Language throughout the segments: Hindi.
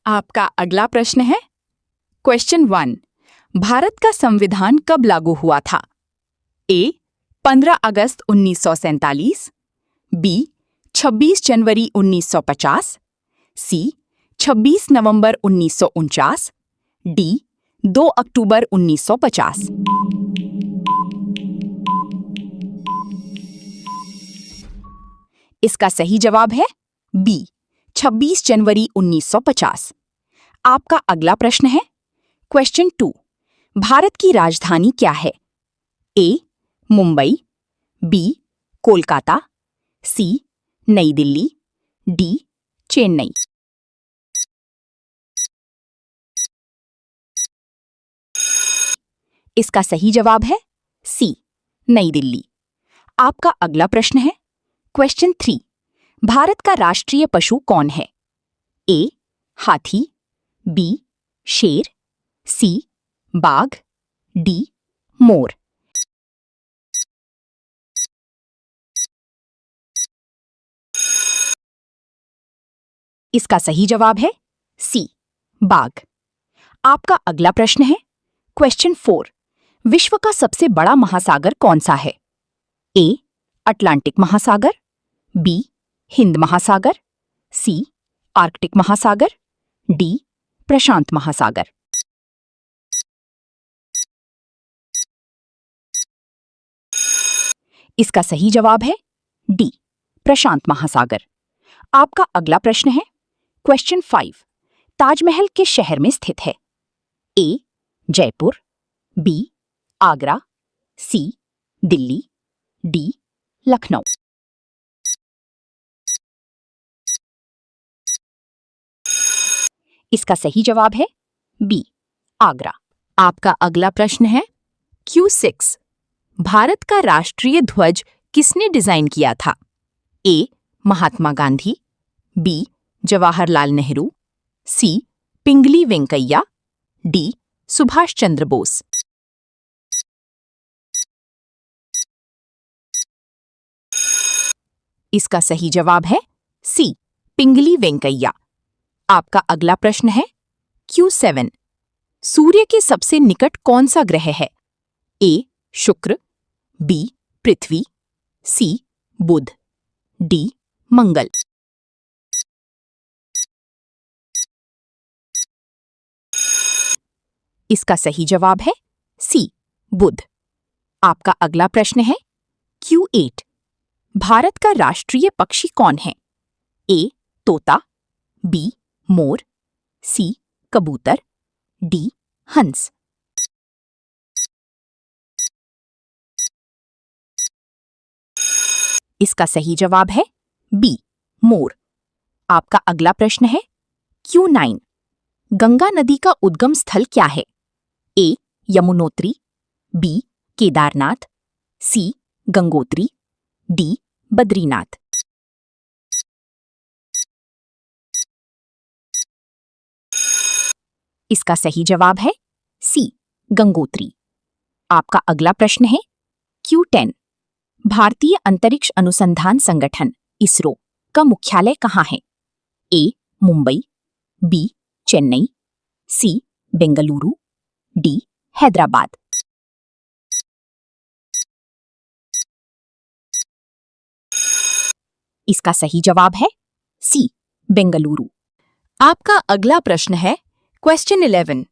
आपका अगला प्रश्न है क्वेश्चन 1। भारत का संविधान कब लागू हुआ था? ए 15 अगस्त 1947, बी 26 जनवरी 1950, सी 26 नवंबर 1949, डी 2 अक्टूबर 1950। इसका सही जवाब है बी 26 जनवरी 1950। आपका अगला प्रश्न है क्वेश्चन 2। भारत की राजधानी क्या है? ए मुंबई, बी कोलकाता, सी नई दिल्ली, डी चेन्नई। इसका सही जवाब है सी नई दिल्ली। आपका अगला प्रश्न है क्वेश्चन 3। भारत का राष्ट्रीय पशु कौन है? ए हाथी, बी शेर, सी बाघ, डी मोर। इसका सही जवाब है सी बाघ। आपका अगला प्रश्न है क्वेश्चन 4। विश्व का सबसे बड़ा महासागर कौन सा है? ए अटलांटिक महासागर, बी हिंद महासागर, सी आर्कटिक महासागर, डी प्रशांत महासागर। इसका सही जवाब है डी प्रशांत महासागर। आपका अगला प्रश्न है क्वेश्चन 5। ताजमहल किस शहर में स्थित है? ए जयपुर, बी आगरा, सी दिल्ली, डी लखनऊ। इसका सही जवाब है बी आगरा। आपका अगला प्रश्न है Q6। भारत का राष्ट्रीय ध्वज किसने डिजाइन किया था? ए महात्मा गांधी, बी जवाहरलाल नेहरू, सी पिंगली वेंकैया, डी सुभाष चंद्र बोस। इसका सही जवाब है सी पिंगली वेंकैया। आपका अगला प्रश्न है Q7। सूर्य के सबसे निकट कौन सा ग्रह है? ए शुक्र, बी पृथ्वी, सी बुध, डी मंगल। इसका सही जवाब है सी बुध। आपका अगला प्रश्न है Q8। भारत का राष्ट्रीय पक्षी कौन है? ए तोता, बी मोर, सी कबूतर, डी हंस। इसका सही जवाब है बी मोर। आपका अगला प्रश्न है Q9। गंगा नदी का उद्गम स्थल क्या है? ए यमुनोत्री, बी केदारनाथ, सी गंगोत्री, डी बद्रीनाथ। इसका सही जवाब है सी गंगोत्री। आपका अगला प्रश्न है Q10। भारतीय अंतरिक्ष अनुसंधान संगठन इसरो का मुख्यालय कहाँ है? ए मुंबई, बी चेन्नई, सी बेंगलुरु, डी हैदराबाद। इसका सही जवाब है सी बेंगलुरु। आपका अगला प्रश्न है क्वेश्चन 11।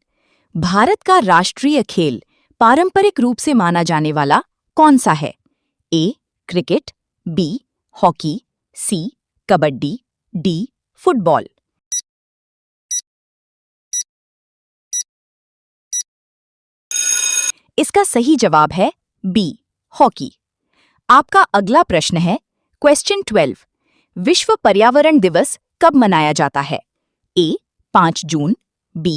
भारत का राष्ट्रीय खेल पारंपरिक रूप से माना जाने वाला कौन सा है? ए क्रिकेट, बी हॉकी, सी कबड्डी, डी फुटबॉल। इसका सही जवाब है बी हॉकी। आपका अगला प्रश्न है क्वेश्चन 12। विश्व पर्यावरण दिवस कब मनाया जाता है? ए 5 जून, बी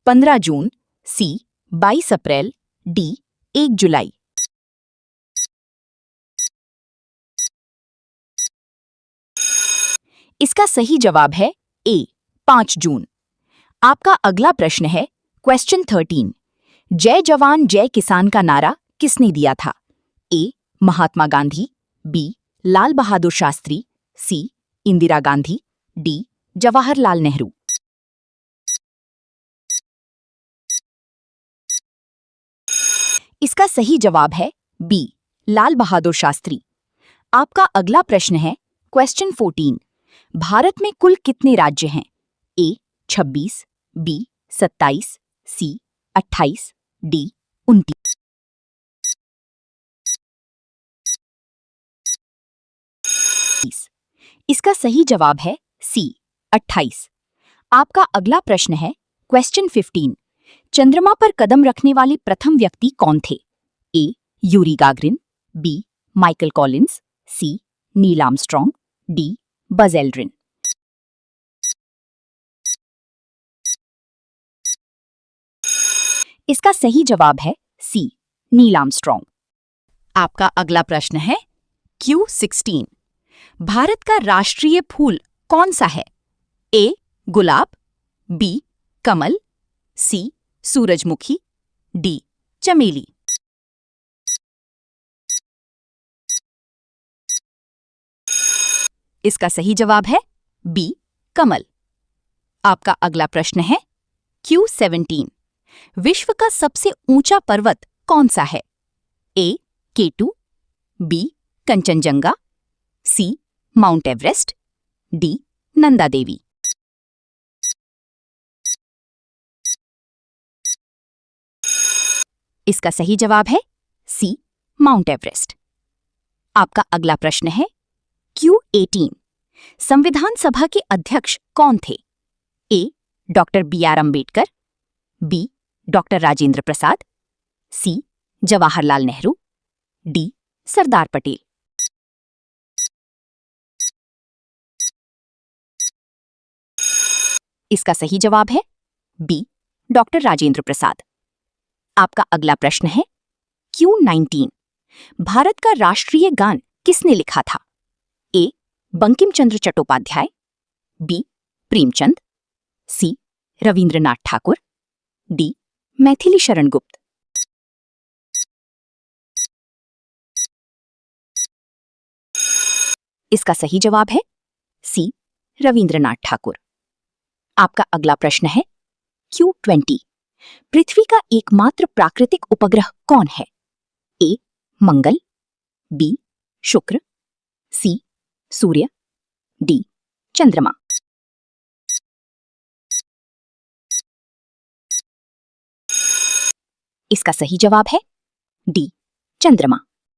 15 जून, सी 22 अप्रैल, डी 1 जुलाई। इसका सही जवाब है ए 5 जून। आपका अगला प्रश्न है क्वेश्चन 13। जय जवान जय किसान का नारा किसने दिया था? ए महात्मा गांधी, बी लाल बहादुर शास्त्री, सी इंदिरा गांधी, डी जवाहरलाल नेहरू। इसका सही जवाब है बी, लाल बहादुर शास्त्री। आपका अगला प्रश्न है क्वेश्चन 14। भारत में कुल कितने राज्य हैं? ए 26, बी 27, सी 28, डी 29। इसका सही जवाब है सी 28। आपका अगला प्रश्न है क्वेश्चन 15। चंद्रमा पर कदम रखने वाले प्रथम व्यक्ति कौन थे? A Yuri Gagarin, B Michael Collins, C Neil Armstrong, D Buzz Aldrin. इसका सही जवाब है सी नील आर्मस्ट्रॉन्ग। आपका अगला प्रश्न है Q16। भारत का राष्ट्रीय फूल कौन सा है? ए गुलाब, बी कमल, सी सूरजमुखी, डी चमेली। इसका सही जवाब है बी कमल। आपका अगला प्रश्न है Q17। विश्व का सबसे ऊंचा पर्वत कौन सा है? ए K2, बी कंचनजंगा, सी mount Everest, D Nanda Devi. इसका सही जवाब है सी माउंट एवरेस्ट। आपका अगला प्रश्न है Q18। संविधान सभा के अध्यक्ष कौन थे? A doctor B.R. Ambedkar, B doctor Rajendra Prasad, C Jawaharlal Nehru, D Sardar Patel. इसका सही जवाब है बी डॉक्टर राजेंद्र प्रसाद। आपका अगला प्रश्न है Q19। भारत का राष्ट्रीय गान किसने लिखा था? ए बंकिम चंद्र चट्टोपाध्याय, बी प्रेमचंद, सी रविंद्रनाथ ठाकुर, डी मैथिली शरण गुप्त। इसका सही जवाब है सी रविंद्रनाथ ठाकुर। आपका अगला प्रश्न है Q20। पृथ्वी का एकमात्र प्राकृतिक उपग्रह कौन है? ए मंगल, बी शुक्र, सी सूर्य, डी चंद्रमा। इसका सही जवाब है डी चंद्रमा।